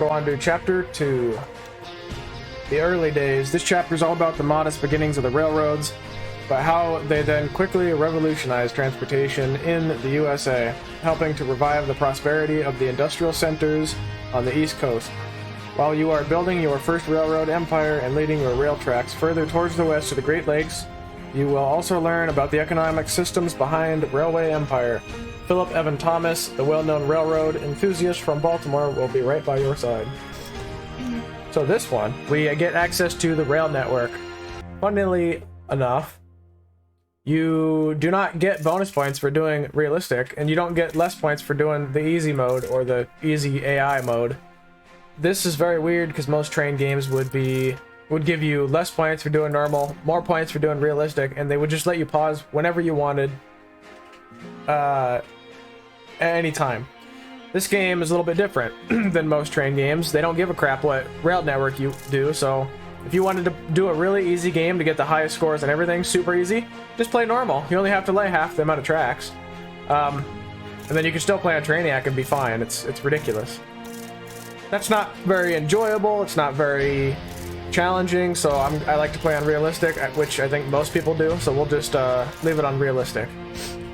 go on to Chapter 2. The early days. This chapter is all about the modest beginnings of the railroads, but how they then quickly revolutionized transportation in the USA, helping to revive the prosperity of the industrial centers on the East Coast. While you are building your first railroad empire and leading your rail tracks further towards the west to the Great Lakes, you will also learn about the economic systems behind Railway Empire. Philip Evan Thomas, the well-known railroad enthusiast from Baltimore, will be right by your side. So this one, we get access to the rail network. Funnily enough, you do not get bonus points for doing realistic, and you don't get less points for doing the easy mode or the easy AI mode. This is very weird because most train games would give you less points for doing normal, more points for doing realistic, and they would just let you pause whenever you wanted, at any time. This game is a little bit different than most train games. They don't give a crap what rail network you do, so if you wanted to do a really easy game to get the highest scores and everything, super easy, just play normal. You only have to lay half the amount of tracks. And then you can still play on Trainiac and be fine. It's ridiculous. That's not very enjoyable, it's not very challenging, so I like to play on realistic, which I think most people do, so we'll just leave it on realistic.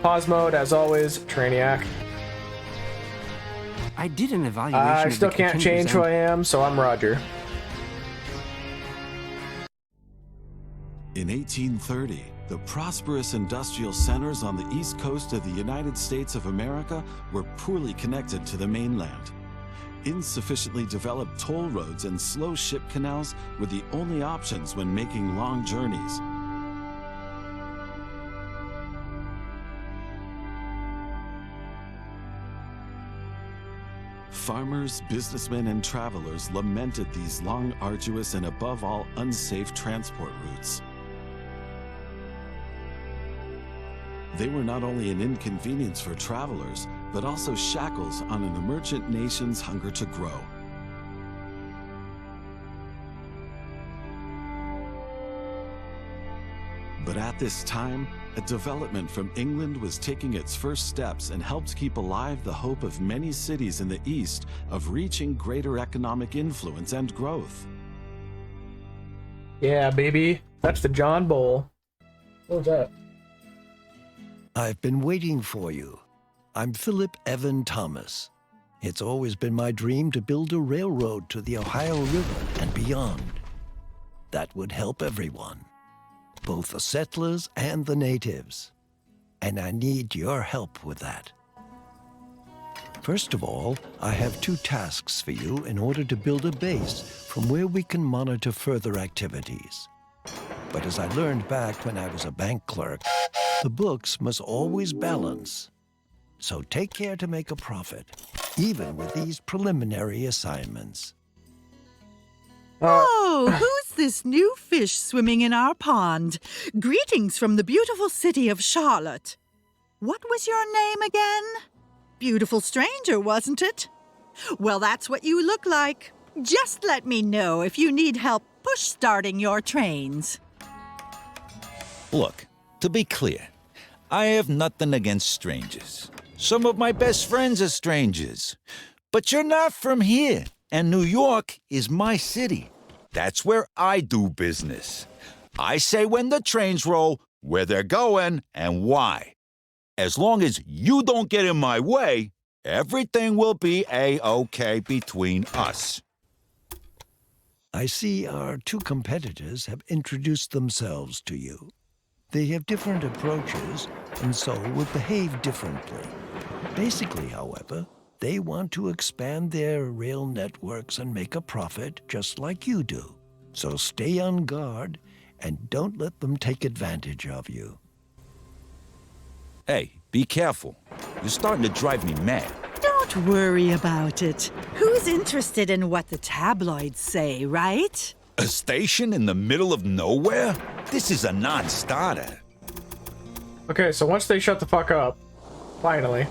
Pause mode, as always, Trainiac. I did an evaluation. I still can't change who I am, so I'm Roger. In 1830, the prosperous industrial centers on the east coast of the United States of America were poorly connected to the mainland. Insufficiently developed toll roads and slow ship canals were the only options when making long journeys. Farmers, businessmen, and travelers lamented these long, arduous, and above all, unsafe transport routes. They were not only an inconvenience for travelers, but also shackles on an emergent nation's hunger to grow. But at this time, a development from England was taking its first steps and helped keep alive the hope of many cities in the East of reaching greater economic influence and growth. Yeah, baby. That's the John Bull. What was that? I've been waiting for you. I'm Philip Evan Thomas. It's always been my dream to build a railroad to the Ohio River and beyond. That would help everyone, both the settlers and the natives. And I need your help with that. First of all, I have 2 tasks for you in order to build a base from where we can monitor further activities. But as I learned back when I was a bank clerk, the books must always balance. So take care to make a profit, even with these preliminary assignments. Oh, who's this new fish swimming in our pond? Greetings from the beautiful city of Charlotte. What was your name again? Beautiful stranger, wasn't it? Well, that's what you look like. Just let me know if you need help push-starting your trains. Look, to be clear, I have nothing against strangers. Some of my best friends are strangers. But you're not from here, and New York is my city. That's where I do business. I say when the trains roll, where they're going, and why. As long as you don't get in my way, everything will be A-OK between us. I see our 2 competitors have introduced themselves to you. They have different approaches, and so would behave differently. Basically, however, they want to expand their rail networks and make a profit just like you do. So stay on guard and don't let them take advantage of you. Hey, be careful. You're starting to drive me mad. Don't worry about it. Who's interested in what the tabloids say, right? A station in the middle of nowhere? This is a non-starter. Okay, so once they shut the fuck up, finally,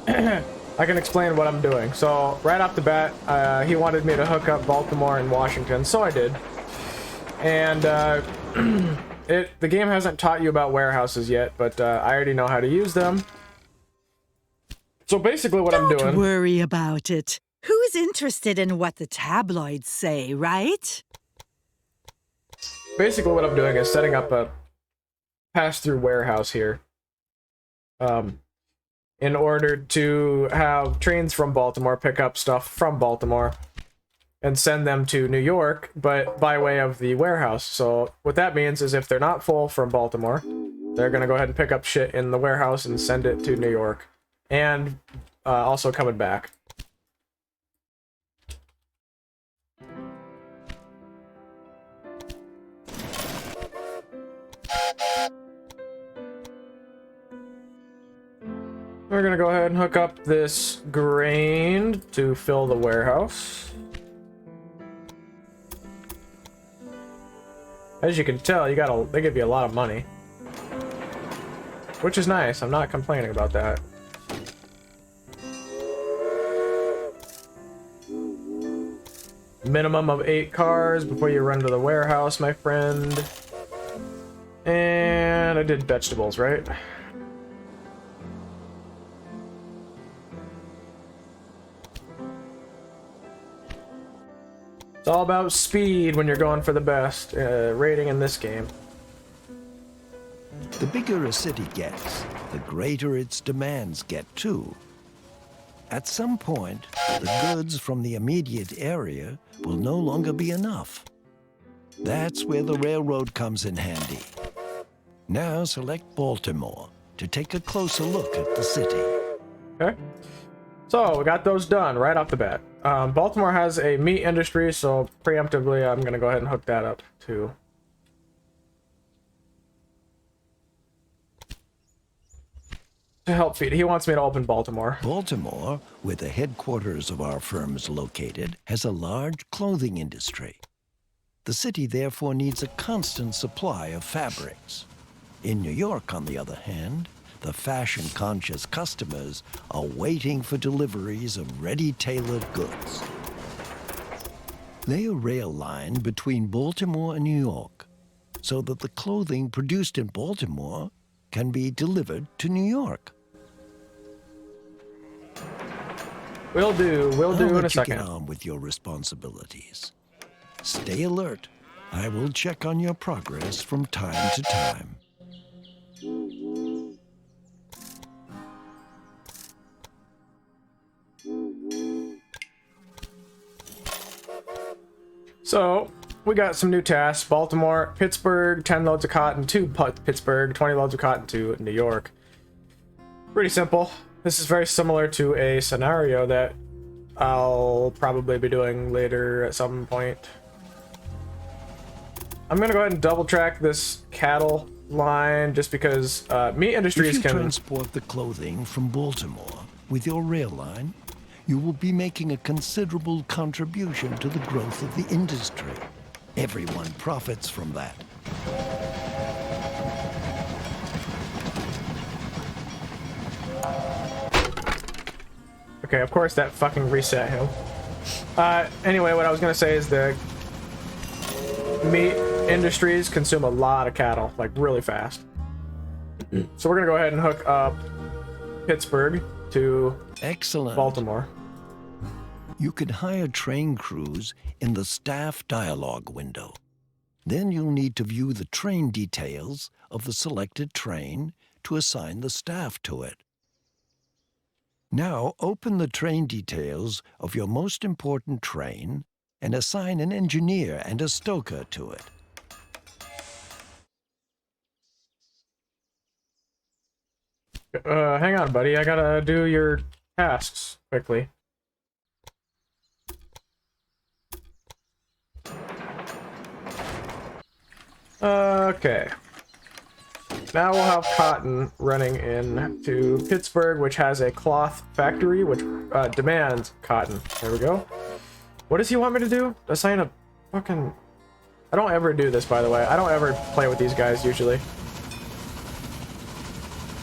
I can explain what I'm doing. So, right off the bat, he wanted me to hook up Baltimore and Washington, so I did. And, the game hasn't taught you about warehouses yet, but I already know how to use them. So basically what I'm doing... Don't worry about it. Who's interested in what the tabloids say, right? Basically what I'm doing is setting up a pass-through warehouse here. In order to have trains from Baltimore pick up stuff from Baltimore and send them to New York, but by way of the warehouse. So what that means is if they're not full from Baltimore, they're going to go ahead and pick up shit in the warehouse and send it to New York. And also coming back. We're gonna go ahead and hook up this grain to fill the warehouse. As you can tell, they give you a lot of money. Which is nice, I'm not complaining about that. Minimum of 8 cars before you run to the warehouse, my friend. And I did vegetables, right? It's all about speed when you're going for the best rating in this game. The bigger a city gets, the greater its demands get too. At some point, the goods from the immediate area will no longer be enough. That's where the railroad comes in handy. Now select Baltimore to take a closer look at the city. Okay. So, we got those done right off the bat. Baltimore has a meat industry, so preemptively I'm going to go ahead and hook that up too. To help feed. He wants me to open Baltimore. Baltimore, where the headquarters of our firm is located, has a large clothing industry. The city therefore needs a constant supply of fabrics. In New York, on the other hand, the fashion-conscious customers are waiting for deliveries of ready-tailored goods. Lay a rail line between Baltimore and New York so that the clothing produced in Baltimore can be delivered to New York. Will do in a second. Get on with your responsibilities. Stay alert. I will check on your progress from time to time. So, we got some new tasks. Baltimore, Pittsburgh, 10 loads of cotton to Pittsburgh, 20 loads of cotton to New York. Pretty simple. This is very similar to a scenario that I'll probably be doing later at some point. I'm gonna go ahead and double track this cattle line just because meat industries If you can transport the clothing from Baltimore with your rail line, you will be making a considerable contribution to the growth of the industry. Everyone profits from that. Okay, of course that fucking reset him. Anyway, what I was gonna say is the meat industries consume a lot of cattle, like really fast. So we're gonna go ahead and hook up Pittsburgh to Excellent. Baltimore. You can hire train crews in the staff dialogue window. Then you'll need to view the train details of the selected train to assign the staff to it. Now open the train details of your most important train and assign an engineer and a stoker to it. Hang on, buddy. I gotta do your tasks quickly. Okay. Now we'll have cotton running in to Pittsburgh, which has a cloth factory, which demands cotton. There we go. What does he want me to do? Assign a fucking... I don't ever do this, by the way. I don't ever play with these guys, usually.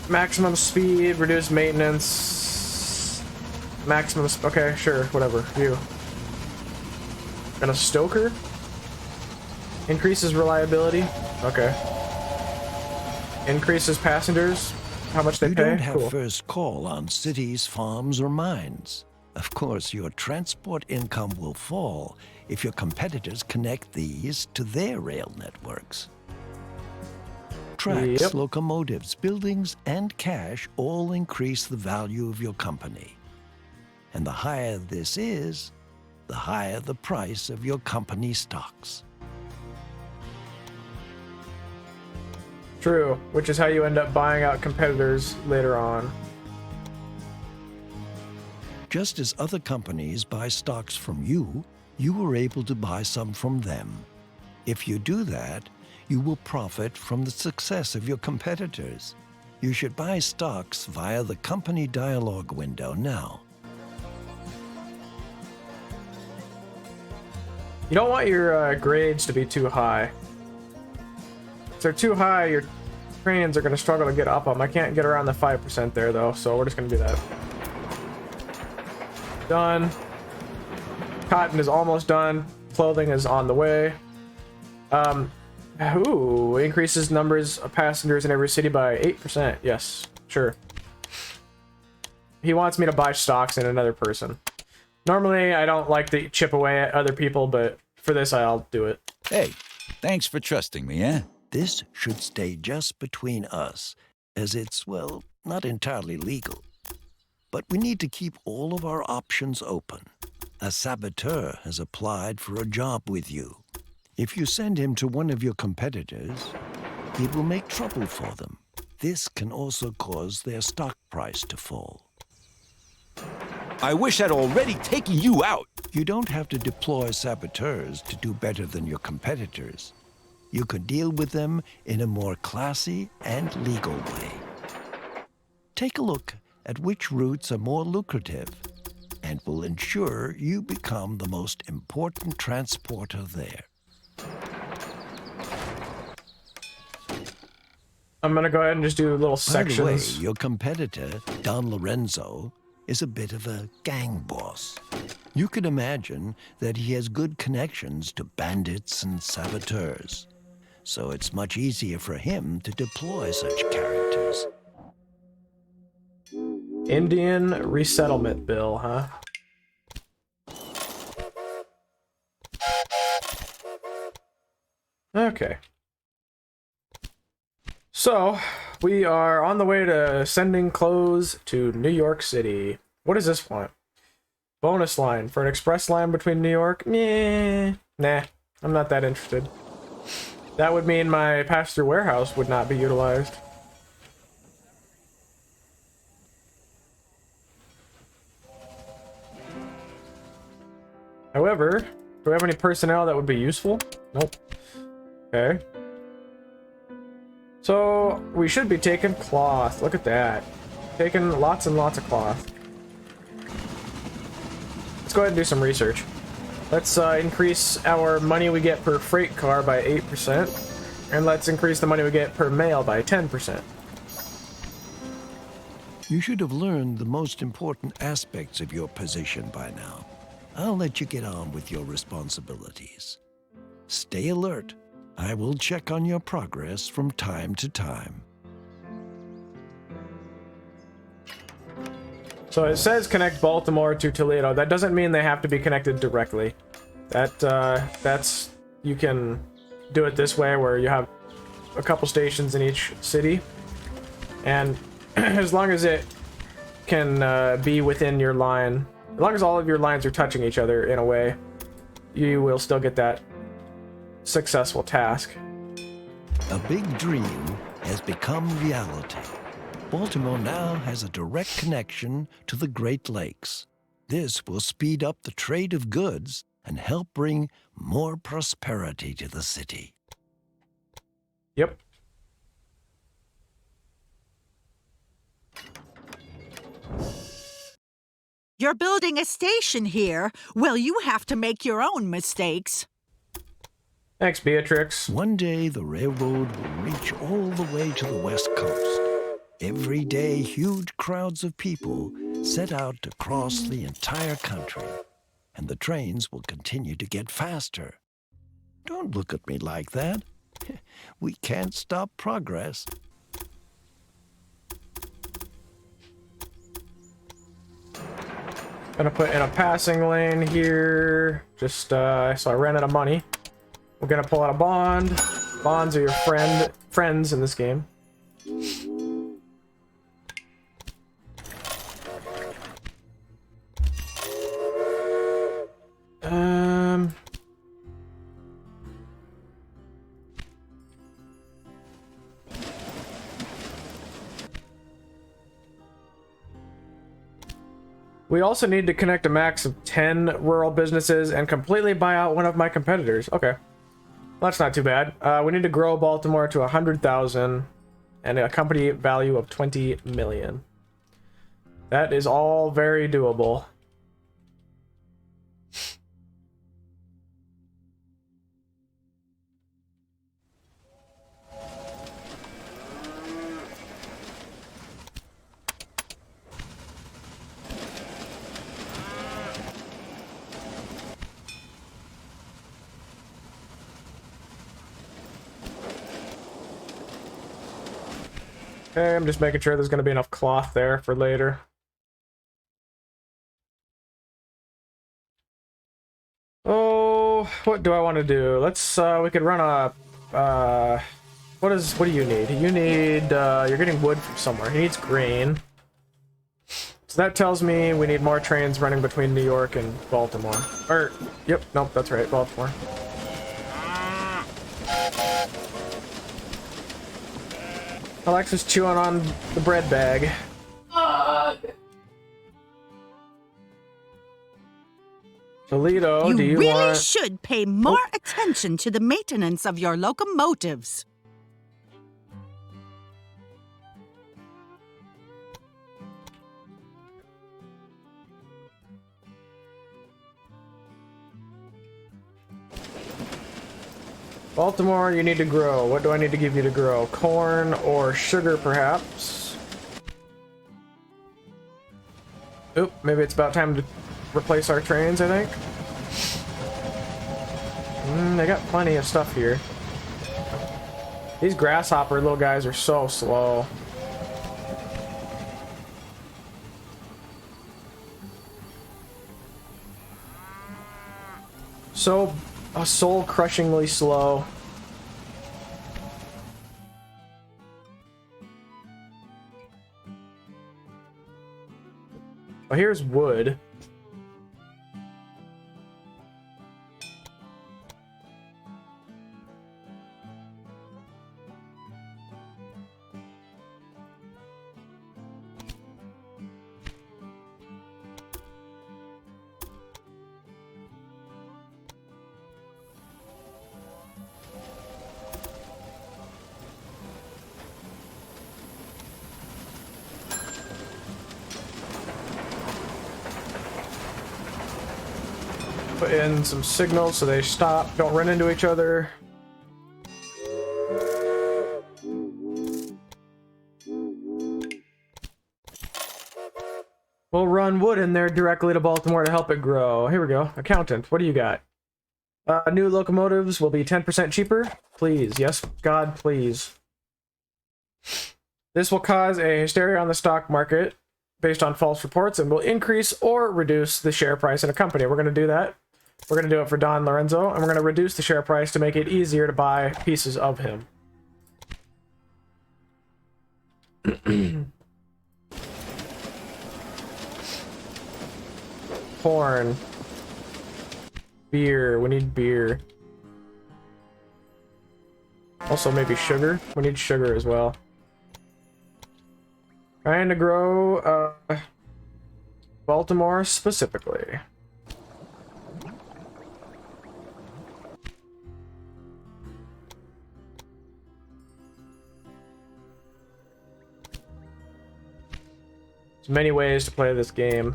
Maximum speed, reduced maintenance... Maximum... Okay, sure, whatever. You. And a stoker? Increases reliability? Okay. Increases passengers? How much they You pay? don't have Cool. first call on cities, farms, or mines. Of course, your transport income will fall if your competitors connect these to their rail networks. Tracks, Yep. locomotives, buildings, and cash all increase the value of your company. And the higher this is, the higher the price of your company stocks. True, which is how you end up buying out competitors later on. Just as other companies buy stocks from you, you are able to buy some from them. If you do that, you will profit from the success of your competitors. You should buy stocks via the company dialog window now. You don't want your grades to be too high. If they're too high, your trains are going to struggle to get up them. I can't get around the 5% there, though, so we're just going to do that. Done. Cotton is almost done. Clothing is on the way. Increases numbers of passengers in every city by 8%. Yes, sure. He wants me to buy stocks in another person. Normally, I don't like to chip away at other people, but for this, I'll do it. Hey, thanks for trusting me, eh? This should stay just between us, as it's, well, not entirely legal. But we need to keep all of our options open. A saboteur has applied for a job with you. If you send him to one of your competitors, it will make trouble for them. This can also cause their stock price to fall. I wish I'd already taken you out. You don't have to deploy saboteurs to do better than your competitors. You could deal with them in a more classy and legal way. Take a look at which routes are more lucrative and will ensure you become the most important transporter there. I'm gonna go ahead and just do little By the sections. way, your competitor, Don Lorenzo, is a bit of a gang boss. You can imagine that he has good connections to bandits and saboteurs, so it's much easier for him to deploy such characters. Indian resettlement bill, huh? Okay. So, we are on the way to sending clothes to New York City. What does this want? Bonus line for an express line between New York? Nah, I'm not that interested. That would mean my pass-through warehouse would not be utilized. However, do we have any personnel that would be useful? Nope. Okay. So, we should be taking cloth. Look at that. Taking lots and lots of cloth. Let's go ahead and do some research. Let's increase our money we get per freight car by 8%. And let's increase the money we get per mail by 10%. You should have learned the most important aspects of your position by now. I'll let you get on with your responsibilities. Stay alert. I will check on your progress from time to time. So it says connect Baltimore to Toledo. That doesn't mean they have to be connected directly. That's you can do it this way where you have a couple stations in each city, and as long as it can be within your line, as long as all of your lines are touching each other in a way, you will still get that successful task. A big dream has become reality. Baltimore now has a direct connection to the Great Lakes. This will speed up the trade of goods and help bring more prosperity to the city. Yep. You're building a station here. Well, you have to make your own mistakes. Thanks, Beatrix. One day, the railroad will reach all the way to the West Coast. Every day, huge crowds of people set out to cross the entire country, and the trains will continue to get faster. Don't look at me like that. We can't stop progress. Gonna put in a passing lane here, just so I ran out of money. We're gonna pull out a bond. Bonds are your friends in this game. We also need to connect a max of 10 rural businesses and completely buy out one of my competitors. Okay. Well, that's not too bad. We need to grow Baltimore to 100,000 and a company value of 20 million. That is all very doable. Okay, I'm just making sure there's going to be enough cloth there for later. Oh, what do I want to do? Let's, we could run a, what do you need? You need, you're getting wood from somewhere. He needs grain. So that tells me we need more trains running between New York and Baltimore. Or, yep, nope, that's right, Baltimore. Alexa's chewing on the bread bag. Toledo, do you really want... should pay more attention to the maintenance of your locomotives. Baltimore, you need to grow. What do I need to give you to grow? Corn or sugar, perhaps? Oop, maybe it's about time to replace our trains, I think. They got plenty of stuff here. These grasshopper little guys are so slow. So soul-crushingly slow. Well, here's wood. Put in some signals so they stop, don't run into each other. We'll run wood in there directly to Baltimore to help it grow. Here we go. Accountant, what do you got? New locomotives will be 10% cheaper. Please, yes, God, please. This will cause a hysteria on the stock market based on false reports and will increase or reduce the share price in a company. We're going to do that. We're going to do it for Don Lorenzo, and we're going to reduce the share price to make it easier to buy pieces of him. Corn. Beer. We need beer. Also maybe sugar. We need sugar as well. Trying to grow Baltimore specifically. There's many ways to play this game.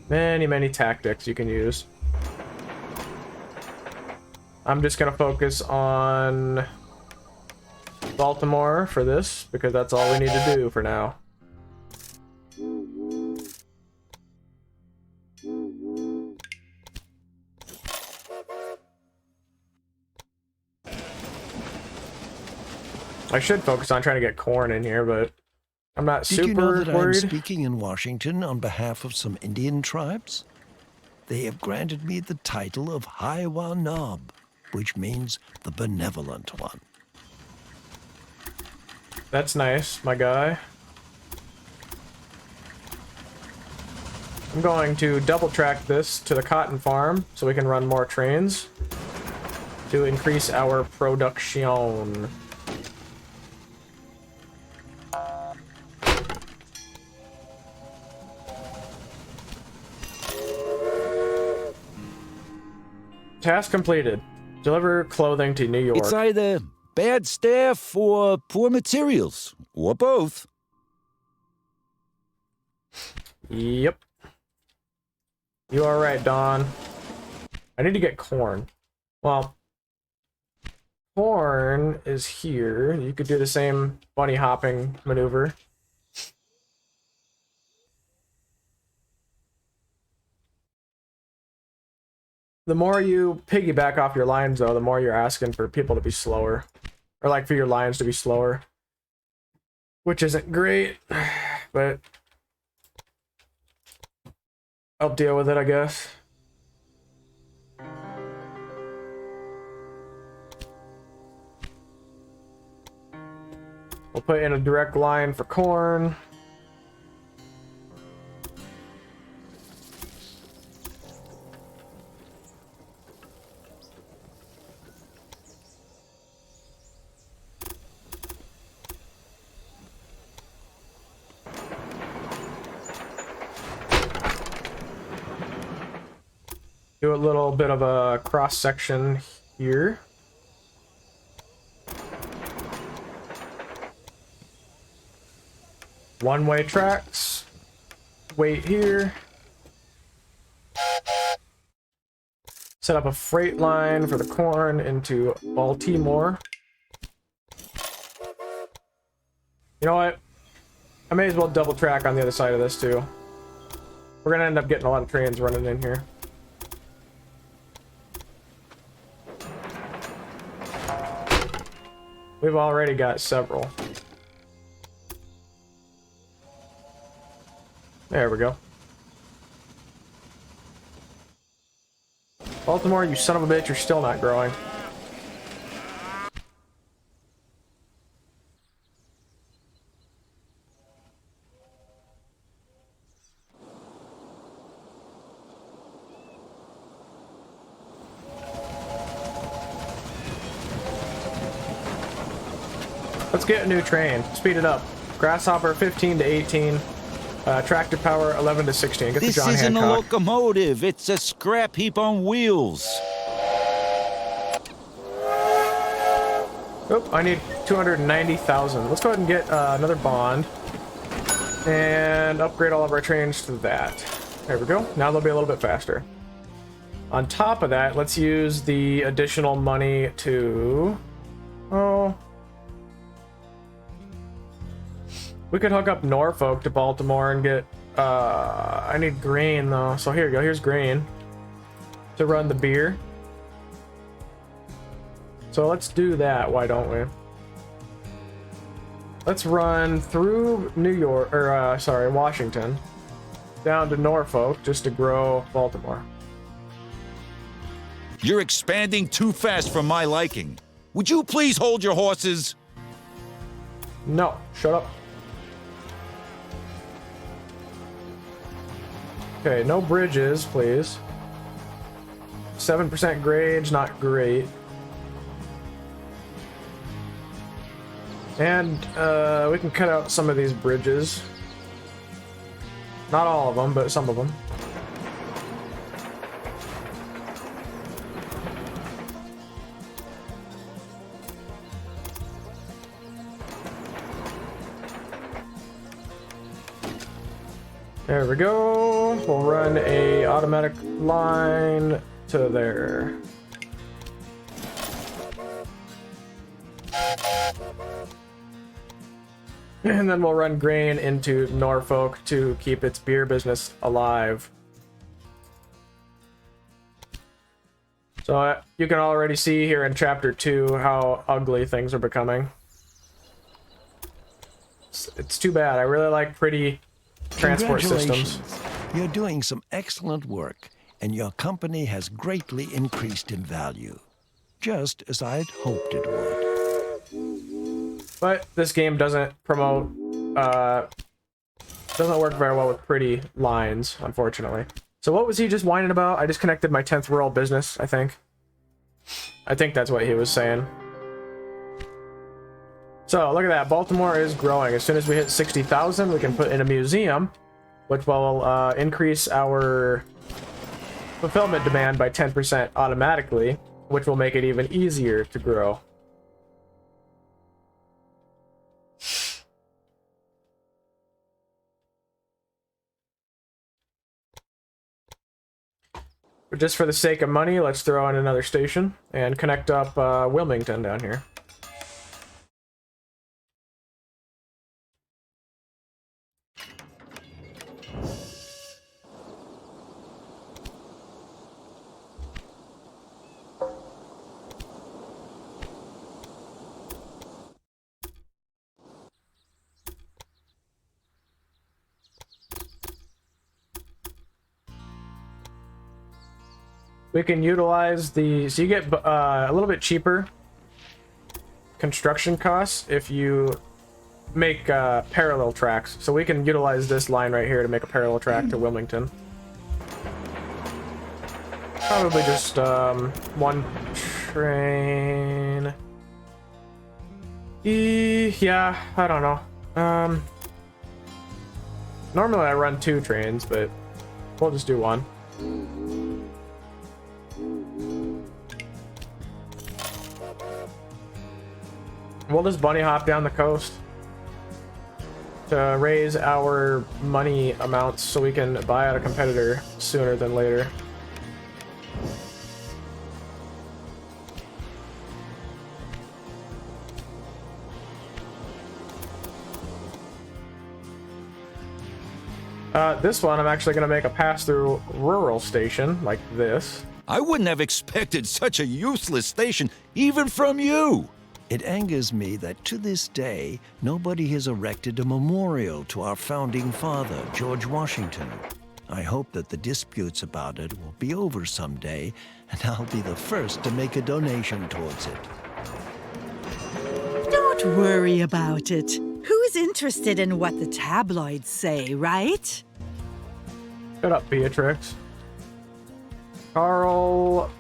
Many tactics you can use. I'm just gonna focus on Baltimore for this, because that's all we need to do for now. I should focus on trying to get corn in here, but I'm not Did you know super that I'm worried. speaking in Washington on behalf of some Indian tribes? They have granted me the title of Haiwa Nob, which means the benevolent one. That's nice, my guy. I'm going to double track this to the cotton farm so we can run more trains to increase our production. Task completed. Deliver clothing to New York. It's either bad staff or poor materials, or both. Yep. You are right, Don. I need to get corn. Well, corn is here. You could do the same bunny hopping maneuver. The more you piggyback off your lines, though, the more you're asking for people to be slower. Or, like, for your lines to be slower. Which isn't great, but I'll deal with it, I guess. We'll put in a direct line for corn. Do a little bit of a cross section here. One-way tracks. Wait here. Set up a freight line for the corn into Baltimore. You know what? I may as well double track on the other side of this too. We're gonna end up getting a lot of trains running in here. We've already got several. There we go. Baltimore, you son of a bitch, you're still not growing. Let's get a new train. Speed it up. Grasshopper 15 to 18. Tractor power 11 to 16. Get This the John isn't a Hancock. locomotive, it's a scrap heap on wheels. Oop, I need 290,000. Let's go ahead and get another bond. And upgrade all of our trains to that. There we go. Now they'll be a little bit faster. On top of that, let's use the additional money to... Oh... We could hook up Norfolk to Baltimore and get... I need grain, though. So here you go. Here's grain to run the beer. So let's do that. Why don't we? Let's run through New York, or sorry, Washington, down to Norfolk just to grow Baltimore. You're expanding too fast for my liking. Would you please hold your horses? No, shut up. Okay, no bridges, please. 7% grade, not great. And we can cut out some of these bridges. Not all of them, but some of them. There we go. We'll run a automatic line to there. And then we'll run grain into Norfolk to keep its beer business alive. So you can already see here in chapter 2 how ugly things are becoming. It's too bad. I really like pretty transport systems. Congratulations. You're doing some excellent work, and your company has greatly increased in value, just as I'd hoped it would. But this game doesn't promote, doesn't work very well with pretty lines, unfortunately. So what was he just whining about? I disconnected my 10th rural business, I think. I think that's what he was saying. So, look at that. Baltimore is growing. As soon as we hit 60,000, we can put in a museum, which will increase our fulfillment demand by 10% automatically, which will make it even easier to grow. But just for the sake of money, let's throw in another station and connect up Wilmington down here. We can utilize the, so you get a little bit cheaper construction costs if you make parallel tracks. So we can utilize this line right here to make a parallel track to Wilmington. Probably just one train. Yeah, I don't know. Normally I run 2 trains, but we'll just do one. We'll just bunny hop down the coast to raise our money amounts so we can buy out a competitor sooner than later. This one, I'm actually going to make a pass-through rural station like this. I wouldn't have expected such a useless station, even from you. It angers me that to this day, nobody has erected a memorial to our founding father, George Washington. I hope that the disputes about it will be over someday, and I'll be the first to make a donation towards it. Don't worry about it. Who's interested in what the tabloids say, right? Shut up, Beatrix. Carl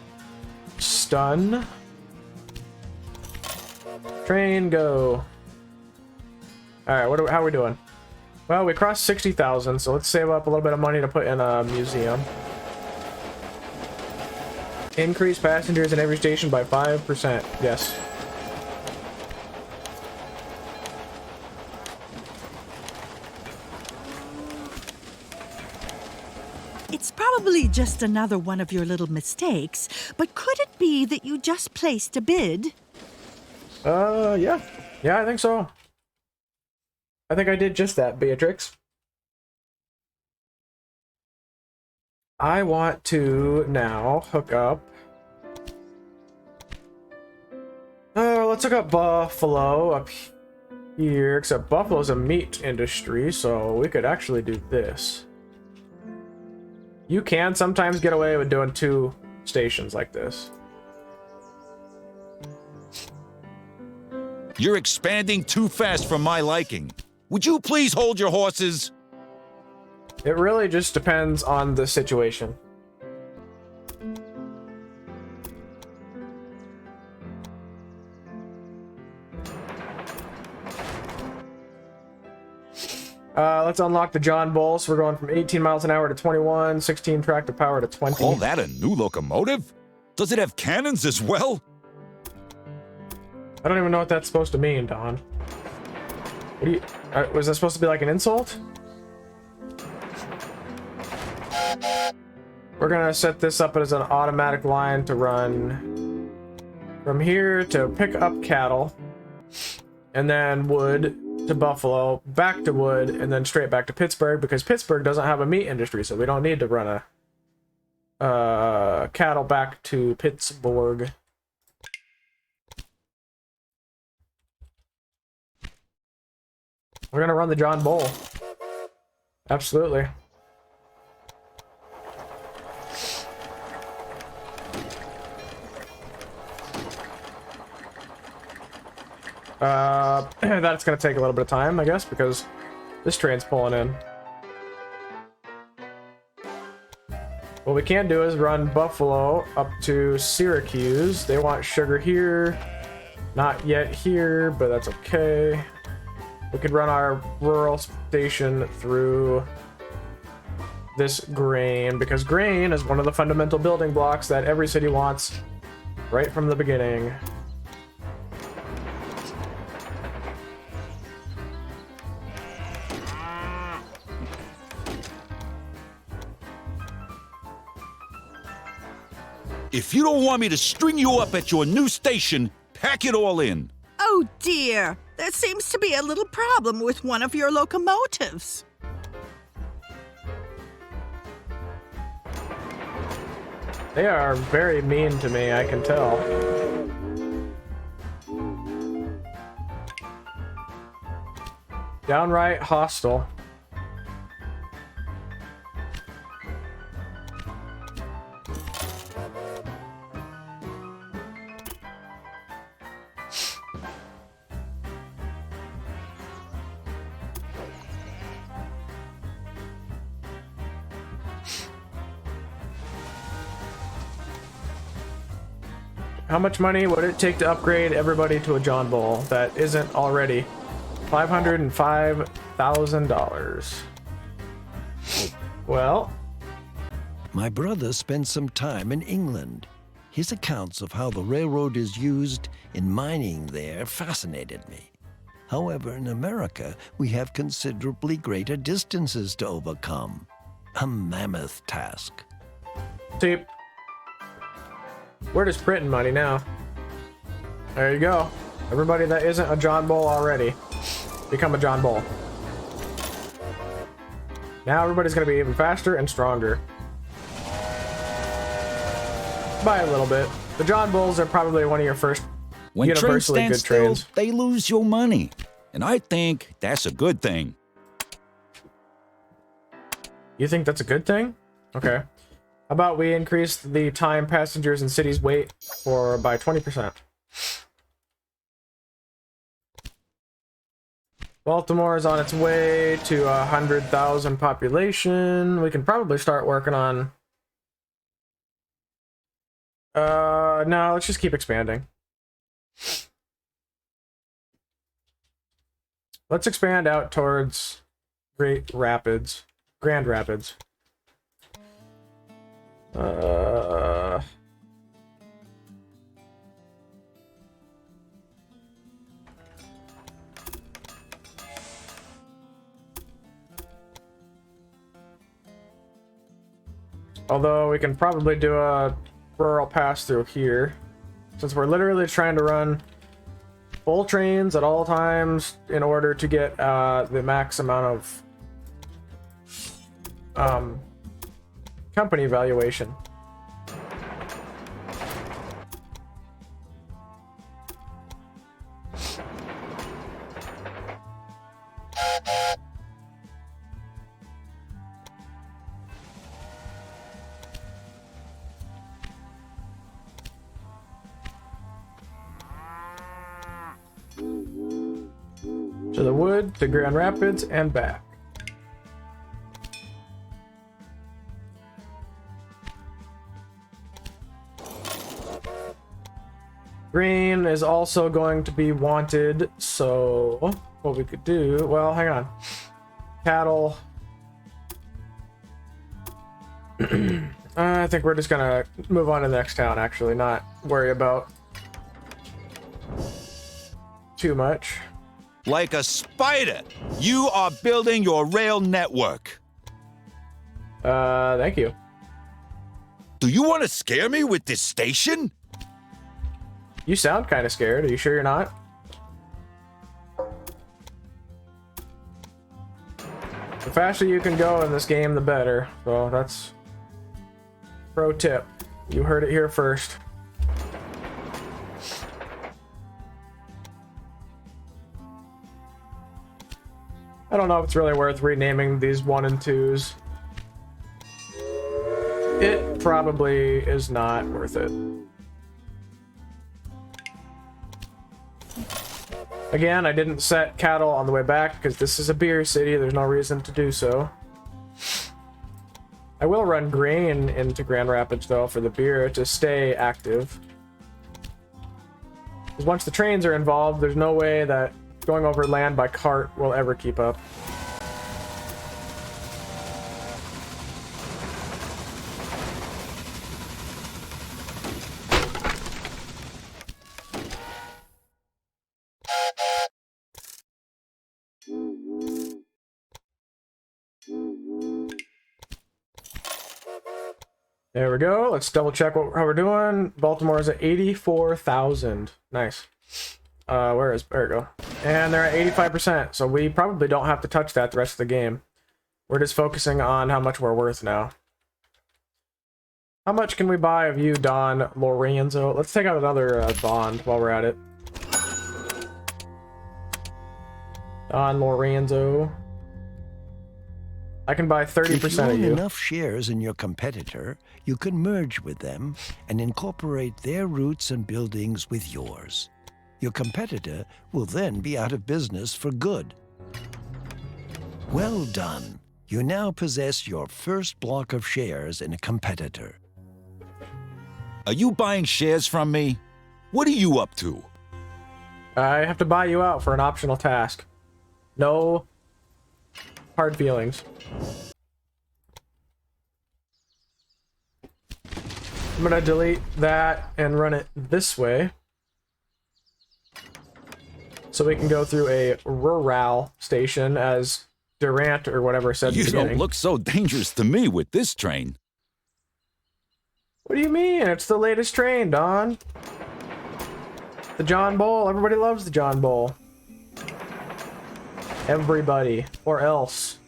Stun. Train go. Alright, how are we doing? Well, we crossed 60,000, so let's save up a little bit of money to put in a museum. Increase passengers in every station by 5%. Yes. It's probably just another one of your little mistakes, but could it be that you just placed a bid? Yeah. Yeah, I think so. I think I did just that, Beatrix. I want to now hook up... let's hook up Buffalo up here, except Buffalo's a meat industry, so we could actually do this. You can sometimes get away with doing 2 stations like this. You're expanding too fast for my liking. Would you please hold your horses? It really just depends on the situation. Let's unlock the John Bull. So we're going from 18 miles an hour to 21, 16 tractor power to 20. Call that a new locomotive? Does it have cannons as well? I don't even know what that's supposed to mean, Don. What do you... was that supposed to be like an insult? We're gonna set this up as an automatic line to run from here to pick up cattle, and then wood to Buffalo, back to wood, and then straight back to Pittsburgh, because Pittsburgh doesn't have a meat industry, so we don't need to run a cattle back to Pittsburgh. We're gonna run the John Bull. Absolutely. That's gonna take a little bit of time, I guess, because this train's pulling in. What we can do is run Buffalo up to Syracuse. They want sugar here. Not yet here, but that's okay. We could run our rural station through this grain, because grain is one of the fundamental building blocks that every city wants right from the beginning. If you don't want me to string you up at your new station, pack it all in. Oh dear, there seems to be a little problem with one of your locomotives. They are very mean to me, I can tell. Downright hostile. How much money would it take to upgrade everybody to a John Bull that isn't already? $505,000. Well, My brother spent some time in England. His accounts of how the railroad is used in mining there fascinated me. However, in America, we have considerably greater distances to overcome. A mammoth task. see, we're just printing money now. There you go. Everybody that isn't a John Bull already, become a John Bull. Now everybody's gonna be even faster and stronger. By a little bit. The John Bulls are probably one of your first When trains universally stand good still, trains. they lose your money. And I think that's a good thing. You think that's a good thing? Okay. How about we increase the time passengers in cities wait for by 20%? Baltimore is on its way to 100,000 population. We can probably start working on... no, let's just keep expanding. Let's expand out towards Grand Rapids. Although we can probably do a rural pass through here, since we're literally trying to run full trains at all times in order to get the max amount of company valuation. To the wood, to Grand Rapids, and back. Green is also going to be wanted, so what we could do, well, hang on. Cattle. I think we're just gonna move on to the next town, actually, not worry about too much. Like a spider, you are building your rail network. Thank you. Do you want to scare me with this station? You sound kind of scared. Are you sure you're not? The faster you can go in this game, the better. So that's pro tip. You heard it here first. I don't know if it's really worth renaming these 1 and 2s. It probably is not worth it. Again, I didn't set cattle on the way back because this is a beer city. There's no reason to do so. I will run grain into Grand Rapids, though, for the beer to stay active. Because once the trains are involved, there's no way that going over land by cart will ever keep up. There we go. Let's double check how we're doing. Baltimore is at 84,000. Nice. There we go. And they're at 85%, so we probably don't have to touch that the rest of the game. We're just focusing on how much we're worth now. How much can we buy of you, Don Lorenzo? Let's take out another bond while we're at it. Don Lorenzo. I can buy 30% If you of own you. enough shares in your competitor, you can merge with them and incorporate their routes and buildings with yours. Your competitor will then be out of business for good. Well done. You now possess your first block of shares in a competitor. Are you buying shares from me? What are you up to? I have to buy you out for an optional task. No hard feelings. I'm gonna delete that and run it this way. So we can go through a rural station, as Durant or whatever said at You the don't beginning. look so dangerous to me with this train. What do you mean? It's the latest train, Don. The John Bull. Everybody loves the John Bull. Everybody. Or else.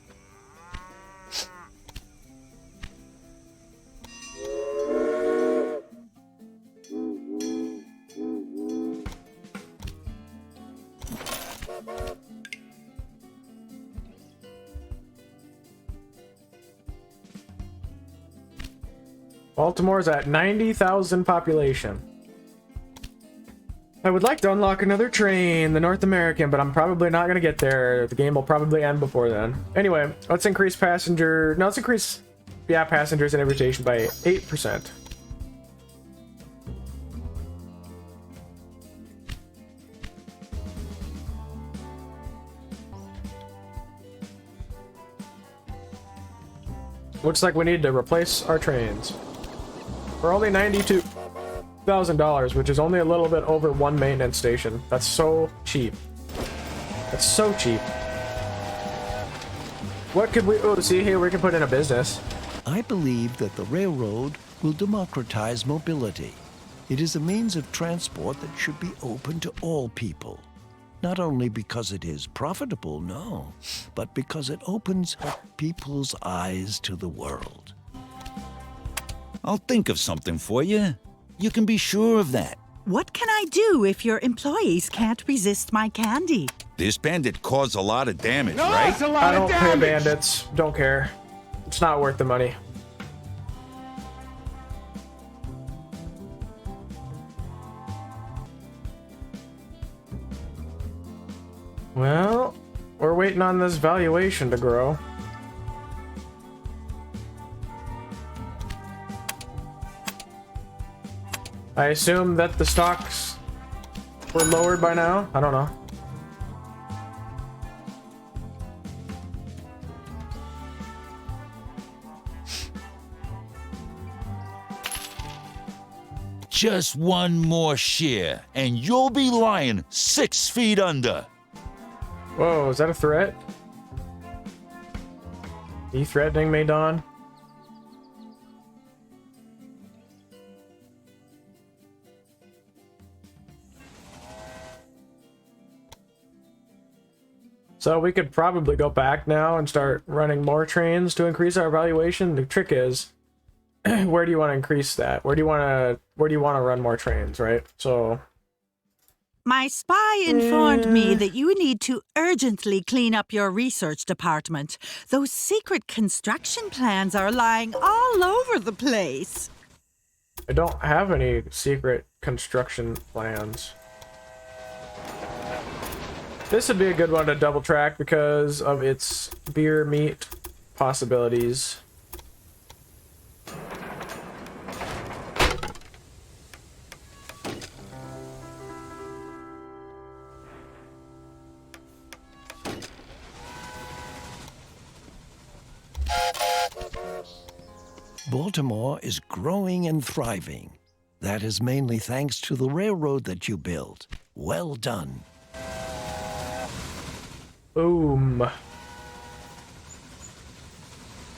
Baltimore's at 90,000 population. I would like to unlock another train, the North American, but I'm probably not going to get there. The game will probably end before then. Anyway, let's increase passengers and every station by 8%. Looks like we need to replace our trains. For only $92,000, which is only a little bit over one maintenance station. That's so cheap. That's so cheap. What could we... Oh, see here, we can put in a business. I believe that the railroad will democratize mobility. It is a means of transport that should be open to all people. Not only because it is profitable, no, but because it opens people's eyes to the world. I'll think of something for you. You can be sure of that. What can I do if your employees can't resist my candy? This bandit caused a lot of damage, right? I don't pay bandits. Don't care. It's not worth the money. Well, we're waiting on this valuation to grow. I assume that the stocks were lowered by now. I don't know. Just one more share, and you'll be lying 6 feet under. Whoa, is that a threat? Are you threatening me, Don? So we could probably go back now and start running more trains to increase our valuation. The trick is, where do you want to increase that? Where do you want to run more trains, right? So My spy informed me that you need to urgently clean up your research department. Those secret construction plans are lying all over the place. I don't have any secret construction plans. This would be a good one to double track because of its beer meat possibilities. Baltimore is growing and thriving. That is mainly thanks to the railroad that you built. Well done. Boom.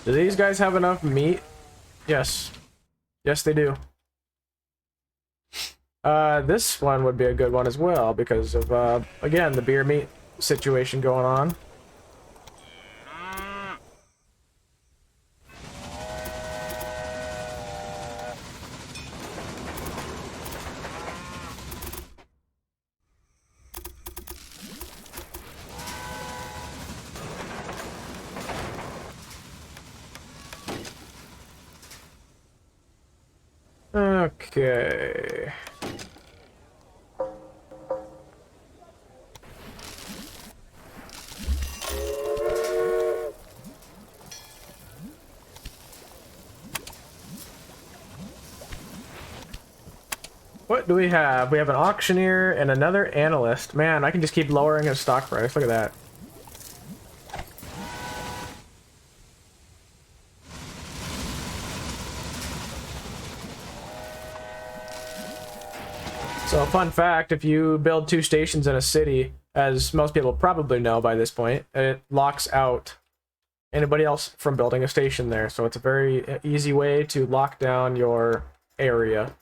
Do these guys have enough meat? Yes. Yes, they do. This one would be a good one as well because of, again, the beer meat situation going on. Okay. What do we have? We have an auctioneer and another analyst. Man, I can just keep lowering his stock price. Look at that. So, fun fact, if you build 2 stations in a city, as most people probably know by this point, it locks out anybody else from building a station there. So it's a very easy way to lock down your area.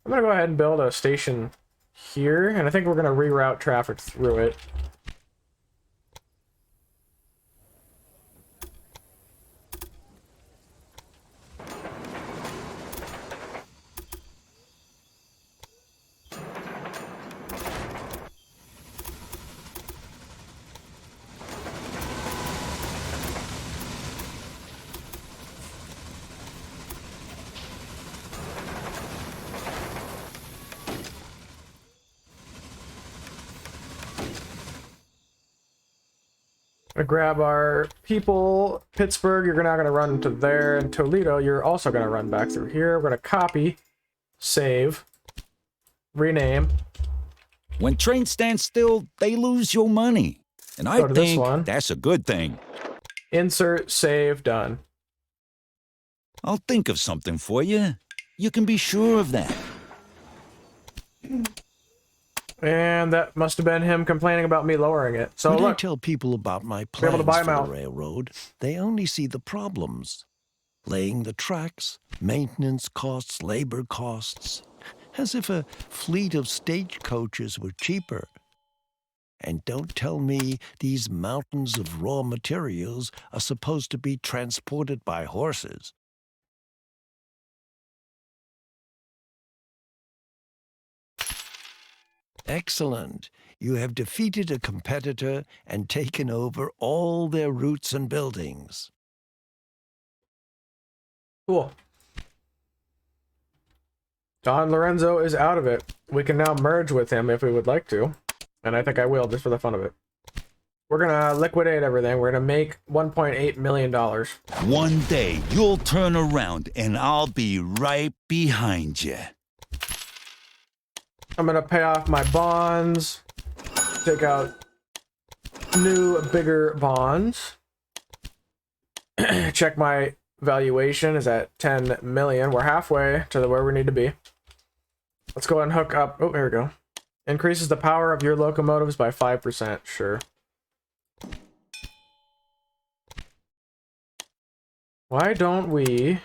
I'm going to go ahead and build a station here, and I think we're going to reroute traffic through it. Gonna grab our people. Pittsburgh, you're now gonna run to there, and Toledo, you're also gonna run back through here. We're gonna copy, save, rename. When trains stand still, they lose your money. And I Go to this think one. that's a good thing. Insert, save, done. I'll think of something for you. You can be sure of that. And that must have been him complaining about me lowering it. So When I look, tell people about my be able plans to buy 'em for out. the railroad, they only see the problems. Laying the tracks, maintenance costs, labor costs. As if a fleet of stagecoaches were cheaper. And don't tell me these mountains of raw materials are supposed to be transported by horses. Excellent. You have defeated a competitor and taken over all their routes and buildings. cool. Don Lorenzo is out of it. We can now merge with him if we would like to. And I think I will, just for the fun of it. We're gonna liquidate everything. We're gonna make $1.8 million. One day, you'll turn around and I'll be right behind you. I'm gonna pay off my bonds. Take out new, bigger bonds. Check my valuation is at 10 million. We're halfway to where we need to be. Let's go ahead and hook up. Oh, there we go. Increases the power of your locomotives by 5%. Sure. Why don't we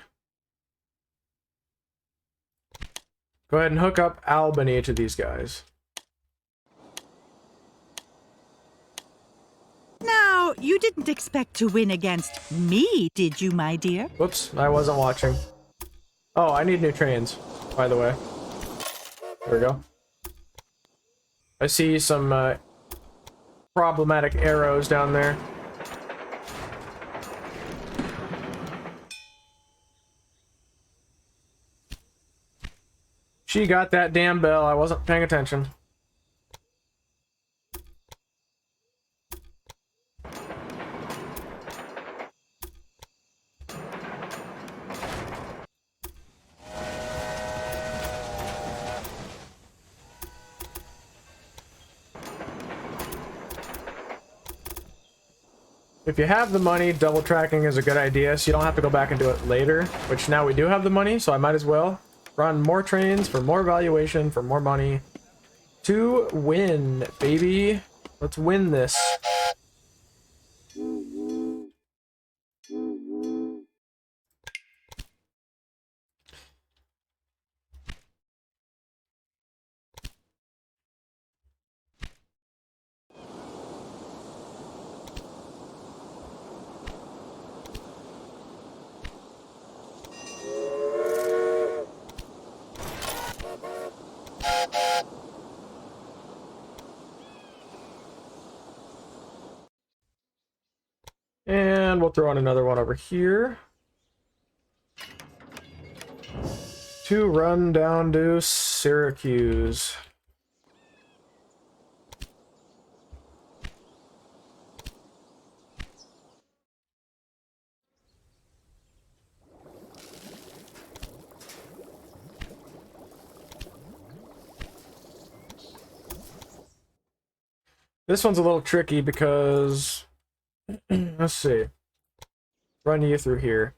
go ahead and hook up Albany to these guys? Now, you didn't expect to win against me, did you, my dear? Whoops, I wasn't watching. Oh, I need new trains, by the way. There we go. I see some problematic arrows down there. She got that damn bell. I wasn't paying attention. If you have the money, double tracking is a good idea, so you don't have to go back and do it later, which now we do have the money, so I might as well run more trains for more valuation, for more money to win, baby. Let's win this. And we'll throw in another one over here. To run down to Syracuse. This one's a little tricky because let's see. Run you through here.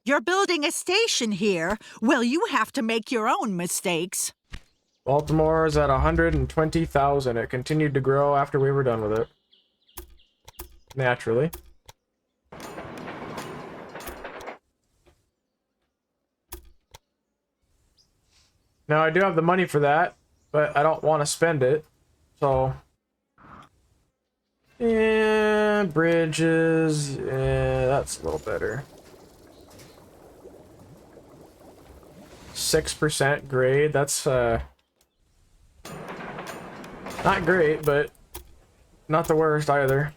You're building a station here. Well, you have to make your own mistakes. Baltimore's at 120,000. It continued to grow after we were done with it. Naturally. Now, I do have the money for that, but I don't want to spend it. So... yeah, bridges. Yeah, that's a little better. 6% grade. That's not great, but not the worst either.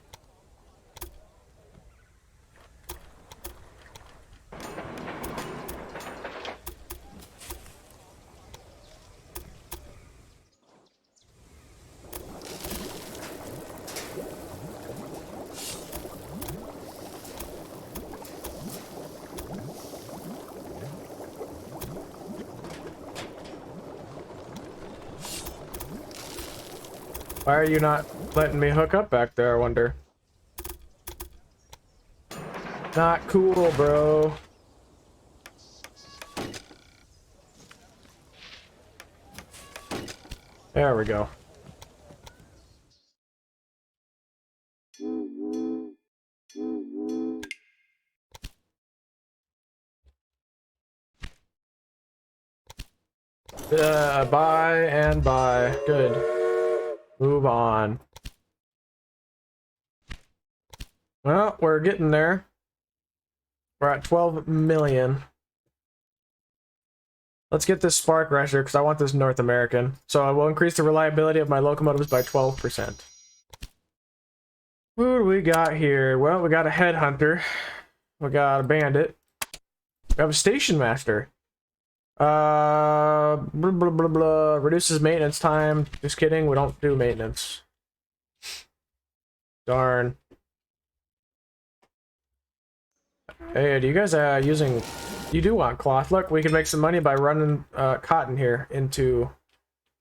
Why are you not letting me hook up back there, I wonder? Not cool, bro. There we go. Buy and buy. Good. Move on. Well, we're getting there. We're at 12 million. Let's get this Spark Rusher, because I want this North American. So I will increase the reliability of my locomotives by 12%. Who do we got here? Well, we got a Headhunter. We got a Bandit. We have a Station Master. Blah, blah, blah, blah. Reduces maintenance time. Just kidding, we don't do maintenance. Darn. Hey, do you guys using... you do want cloth. Look, we can make some money by running cotton here into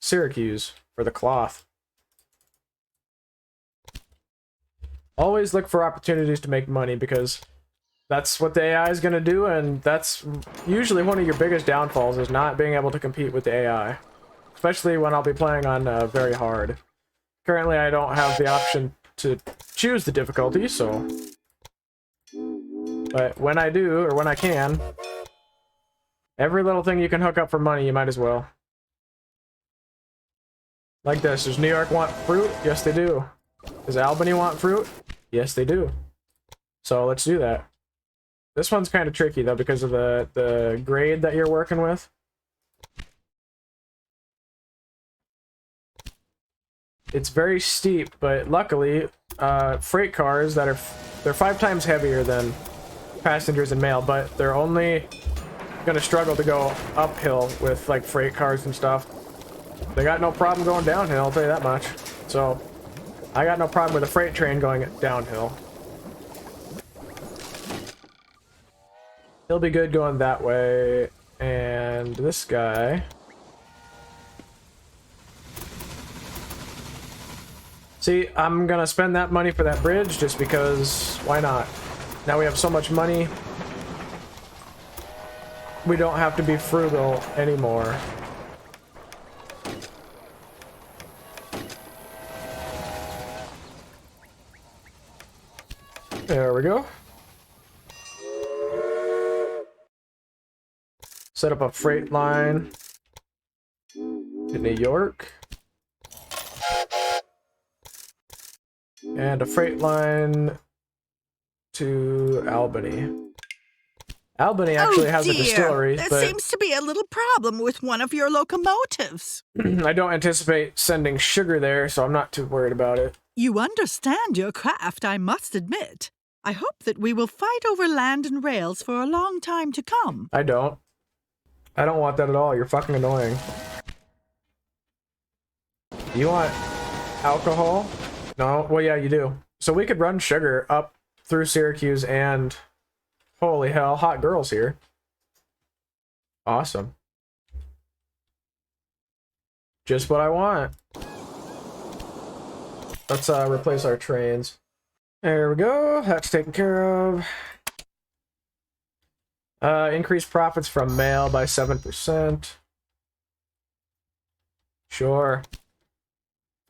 Syracuse for the cloth. Always look for opportunities to make money, because that's what the AI is going to do, and that's usually one of your biggest downfalls, is not being able to compete with the AI. Especially when I'll be playing on very hard. Currently, I don't have the option to choose the difficulty, so... but when I do, or when I can, every little thing you can hook up for money, you might as well. Like this. Does New York want fruit? Yes, they do. Does Albany want fruit? Yes, they do. So let's do that. This one's kind of tricky, though, because of the grade that you're working with. It's very steep, but luckily, freight cars they're 5 times heavier than passengers and mail, but they're only gonna struggle to go uphill with like freight cars and stuff. They got no problem going downhill, I'll tell you that much. So, I got no problem with a freight train going downhill. He'll be good going that way, and this guy... See, I'm gonna spend that money for that bridge just because, why not? Now we have so much money, we don't have to be frugal anymore. There we go. Set up a freight line to New York. And a freight line to Albany. Albany actually has a distillery, There but seems to be a little problem with one of your locomotives. I don't anticipate sending sugar there, so I'm not too worried about it. You understand your craft, I must admit. I hope that we will fight over land and rails for a long time to come. I don't. I don't want that at all. You're fucking annoying. You want alcohol? No? Well, yeah, you do. So we could run sugar up through Syracuse and... Holy hell, hot girls here. Awesome. Just what I want. Let's replace our trains. There we go. That's taken care of. Increase profits from mail by 7%. Sure.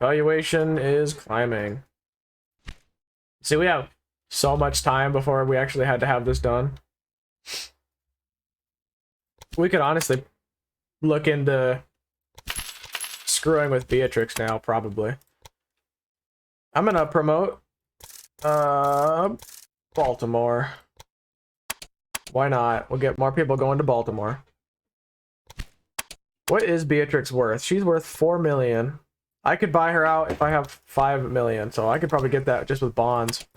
Valuation is climbing. See, we have so much time before we actually had to have this done. We could honestly look into screwing with Beatrix now, probably. I'm gonna promote Baltimore. Why not? We'll get more people going to Baltimore. What is Beatrix worth? She's worth 4 million. I could buy her out if I have 5 million, so I could probably get that just with bonds.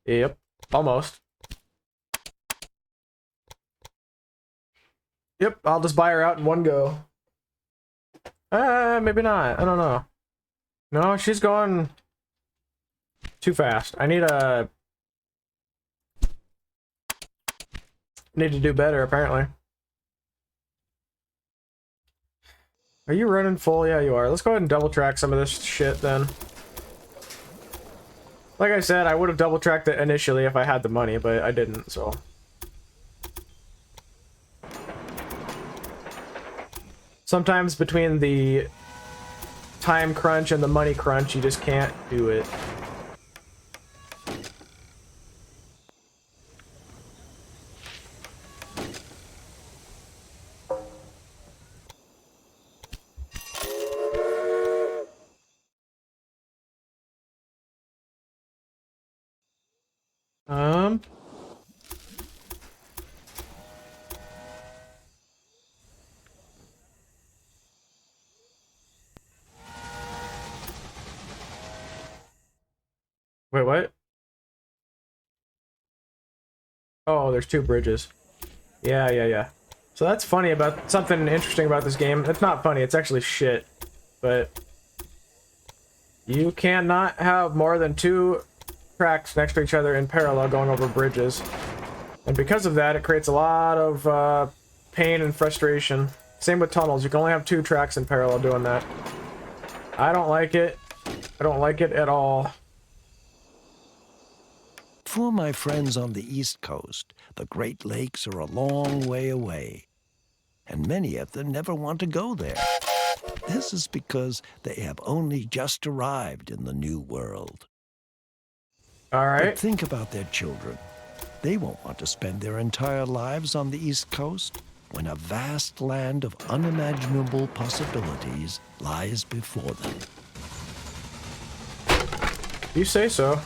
Yep, almost. Yep, I'll just buy her out in one go. Maybe not. I don't know. No, she's going too fast. I need to do better, apparently. Are you running full? Yeah, you are. Let's go ahead and double track some of this shit then. Like I said, I would have double tracked it initially if I had the money, but I didn't, so. Sometimes between the time crunch and the money crunch, you just can't do it. Wait, what? Oh, there's 2 bridges. Yeah. So that's funny about something interesting about this game. It's not funny, it's actually shit. But you cannot have more than 2 tracks next to each other in parallel going over bridges. And because of that, it creates a lot of pain and frustration. Same with tunnels. You can only have 2 tracks in parallel doing that. I don't like it. I don't like it at all. For my friends on the East Coast, the Great Lakes are a long way away, and many of them never want to go there. This is because they have only just arrived in the New World. All right. But think about their children. They won't want to spend their entire lives on the East Coast when a vast land of unimaginable possibilities lies before them. You say so.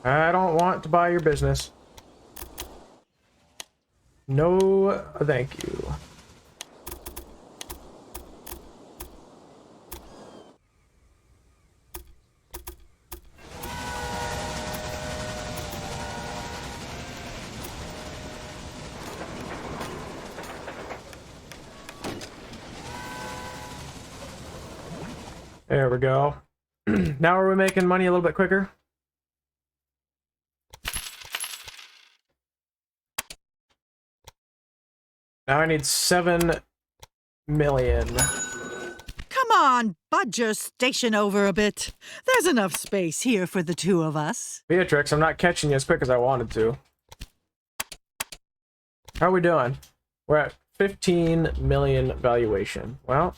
I don't want to buy your business. No, thank you. There we go. Now are we making money a little bit quicker? Now I need 7 million. Come on, budge your station over a bit. There's enough space here for the two of us. Beatrix, I'm not catching you as quick as I wanted to. How are we doing? We're at 15 million valuation. Well,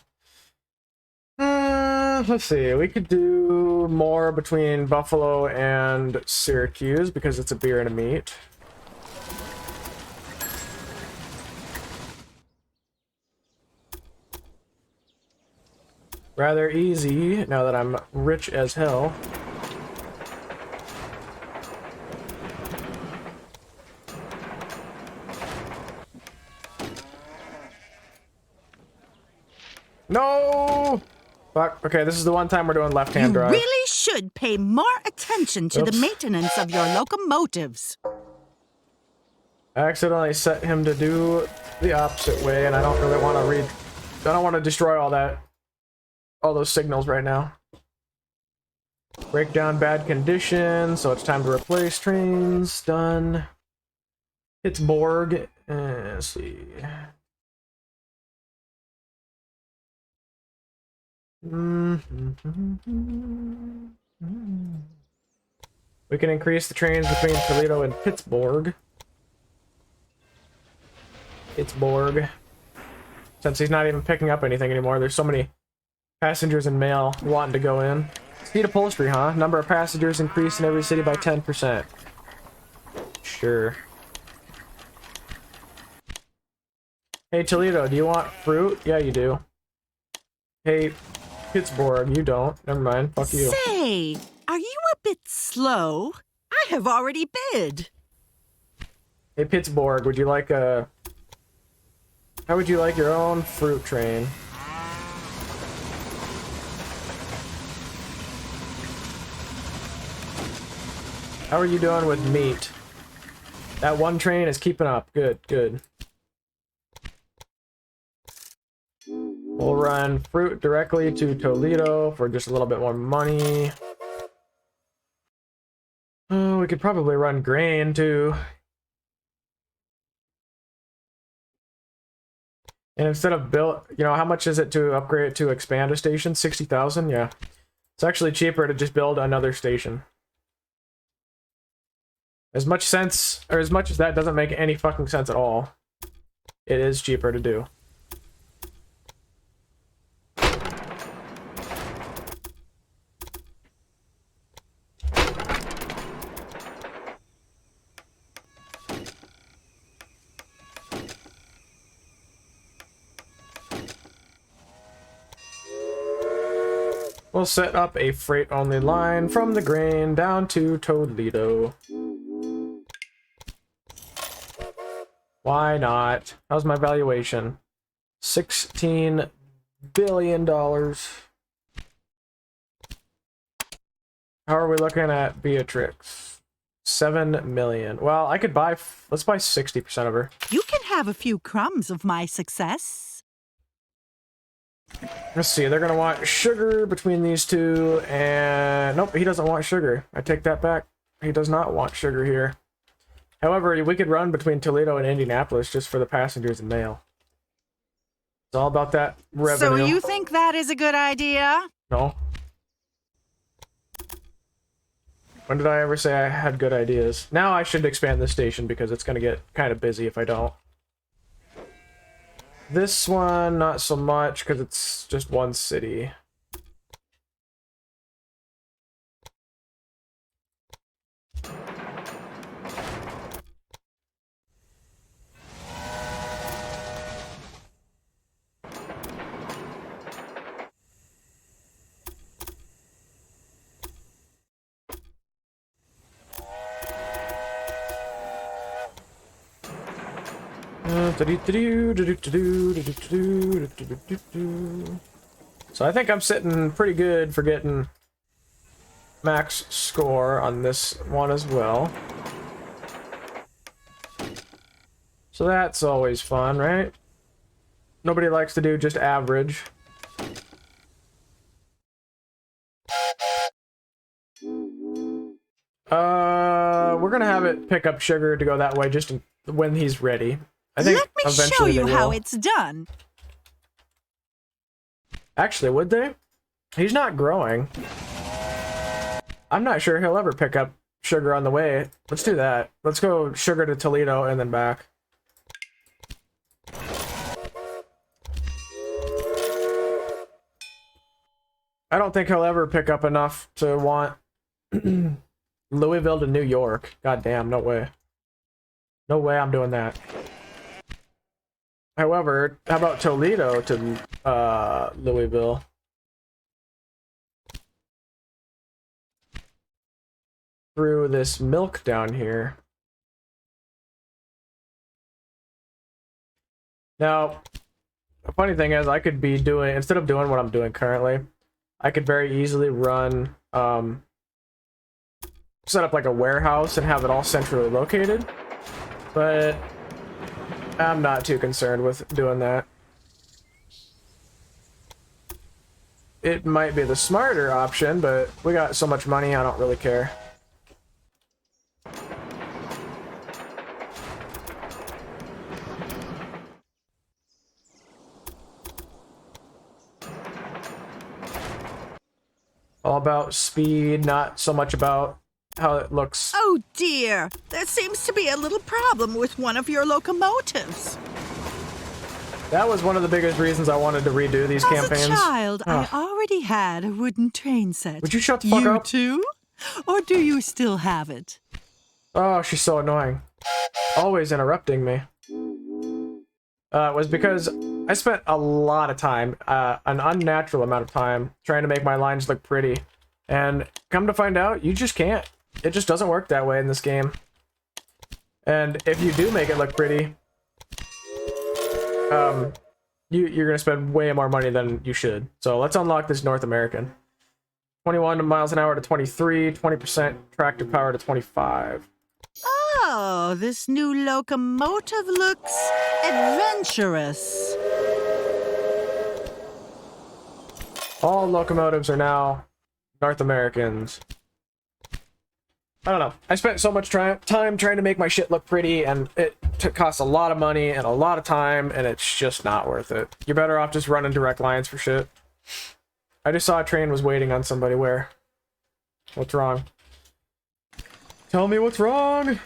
let's see. We could do more between Buffalo and Syracuse because it's a beer and a meat. Rather easy now that I'm rich as hell. No! Fuck. Okay, this is the one time we're doing left-hand You drive. really should pay more attention to the Oops. maintenance of your locomotives. I accidentally set him to do the opposite way, and I don't really want to read. I don't want to destroy all those signals right now. Break down bad condition, so it's time to replace trains. Done. Pittsburgh. Let's see. We can increase the trains between Toledo and Pittsburgh. Since he's not even picking up anything anymore, there's so many passengers and mail wanting to go in. Speed upholstery, huh? Number of passengers increased in every city by 10%. Sure. Hey, Toledo, do you want fruit? Yeah, you do. Hey, Pittsburgh, you don't. Never mind. Fuck you. Say, are you a bit slow? I have already bid. Hey, Pittsburgh, would you like a... How would you like your own fruit train? How are you doing with meat? That one train is keeping up. Good, good. We'll run fruit directly to Toledo for just a little bit more money. Oh, we could probably run grain too. And instead of build, you know, how much is it to upgrade it to expand a station? 60,000? Yeah. It's actually cheaper to just build another station. As much sense, or as much as that doesn't make any fucking sense at all, it is cheaper to do. We'll set up a freight-only line from the grain down to Toledo. Why not? How's my valuation? $16 billion. How are we looking at Beatrix? 7 million. Well, I could buy... Let's buy 60% of her. You can have a few crumbs of my success. Let's see, they're gonna want sugar between these two, and nope, he doesn't want sugar. I take that back. He does not want sugar here. However, we could run between Toledo and Indianapolis just for the passengers and mail. It's all about that revenue. So you think that is a good idea? No. When did I ever say I had good ideas? Now I should expand this station because it's gonna get kind of busy if I don't. This one, not so much, because it's just one city. So I think I'm sitting pretty good for getting max score on this one as well. So that's always fun, right? Nobody likes to do just average. We're gonna have it pick up sugar to go that way just when he's ready. I think Let me show eventually you they how will. it's done. Actually, would they? He's not growing. I'm not sure he'll ever pick up sugar on the way. Let's do that. Let's go sugar to Toledo and then back. I don't think he'll ever pick up enough to want Louisville to New York. God damn, no way. No way I'm doing that. However, how about Toledo to Louisville? Through this milk down here. Now, the funny thing is, I could be doing, instead of doing what I'm doing currently, I could very easily run, set up like a warehouse and have it all centrally located, but I'm not too concerned with doing that. It might be the smarter option, but we got so much money, I don't really care. All about speed, not so much about how it looks. Oh dear, there seems to be a little problem with one of your locomotives. That was one of the biggest reasons I wanted to redo these campaigns. As a child, I Ugh. already had a wooden train set. Would you shut the fuck you up? too? Or do you still have it? Oh, she's so annoying. Always interrupting me. It was because I spent a lot of time, an unnatural amount of time, trying to make my lines look pretty. And come to find out, you just can't. It just doesn't work that way in this game. And if you do make it look pretty, you're gonna spend way more money than you should. So let's unlock this North American. 21 miles an hour to 23, 20% tractor power to 25. Oh, this new locomotive looks adventurous. All locomotives are now North Americans. I don't know. I spent so much time trying to make my shit look pretty, and it costs a lot of money and a lot of time, and it's just not worth it. You're better off just running direct lines for shit. I just saw a train was waiting on somebody. Where? What's wrong? Tell me what's wrong!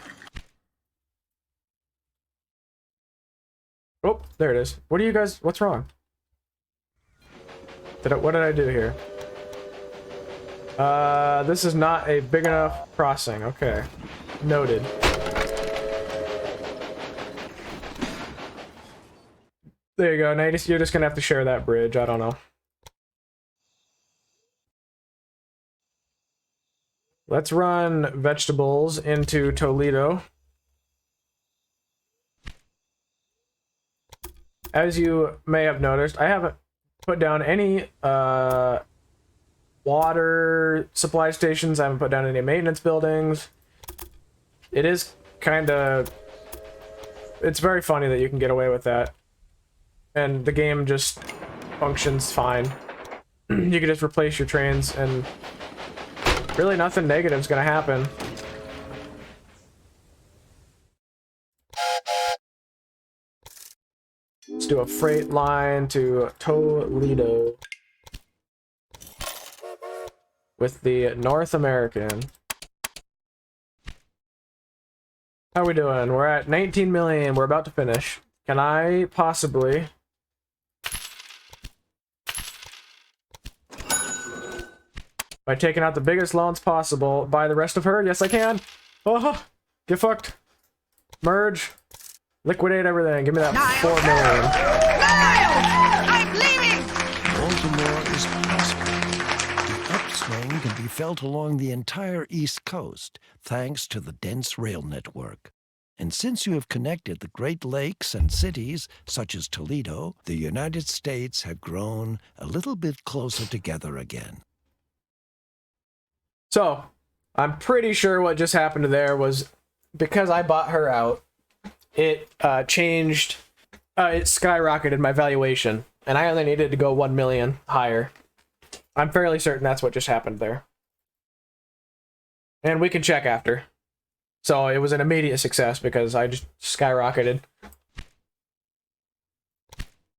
Oh, there it is. What are you guys... What's wrong? What did I do here? This is not a big enough crossing. Okay. Noted. There you go. Now you're just gonna have to share that bridge. I don't know. Let's run vegetables into Toledo. As you may have noticed, I haven't put down any water supply stations. I haven't put down any maintenance buildings. It is kind of... It's very funny that you can get away with that. And the game just functions fine. You can just replace your trains and really nothing negative is going to happen. Let's do a freight line to Toledo with the North American. How are we doing? We're at 19 million. We're about to finish. Can I possibly... by taking out the biggest loans possible, buy the rest of her? Yes, I can. Oh, get fucked. Merge. Liquidate everything. Give me that 4 million. I'm leaving! Baltimore is prosperous. The upswing can be felt along the entire East Coast, thanks to the dense rail network. And since you have connected the Great Lakes and cities such as Toledo, the United States have grown a little bit closer together again. So, I'm pretty sure what just happened there was because I bought her out, it changed, it skyrocketed my valuation, and I only needed to go 1 million higher. I'm fairly certain that's what just happened there. And we can check after. So it was an immediate success because I just skyrocketed.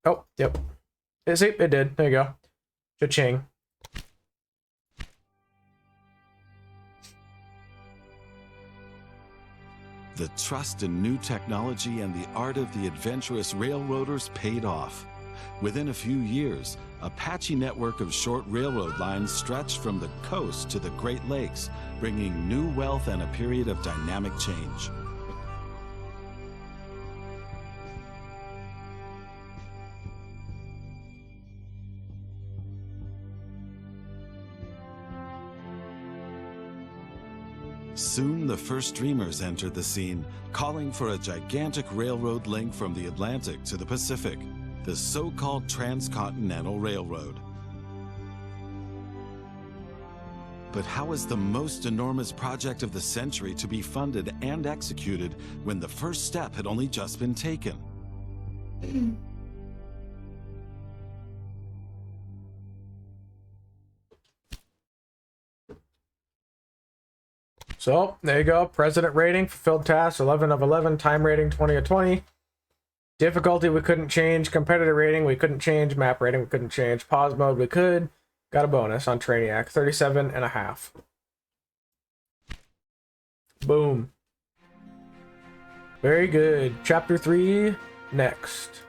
Oh, yep. See, it did. There you go. Cha-ching. The trust in new technology and the art of the adventurous railroaders paid off. Within a few years, a patchy network of short railroad lines stretched from the coast to the Great Lakes, bringing new wealth and a period of dynamic change. Soon the first dreamers entered the scene, calling for a gigantic railroad link from the Atlantic to the Pacific, the so-called Transcontinental Railroad. But how is the most enormous project of the century to be funded and executed when the first step had only just been taken? So, there you go. President rating, fulfilled tasks, 11 of 11. Time rating, 20 of 20. Difficulty, we couldn't change. Competitor rating, we couldn't change. Map rating, we couldn't change. Pause mode, we could. Got a bonus on Trainiac, 37.5. Boom. Very good. Chapter 3, next.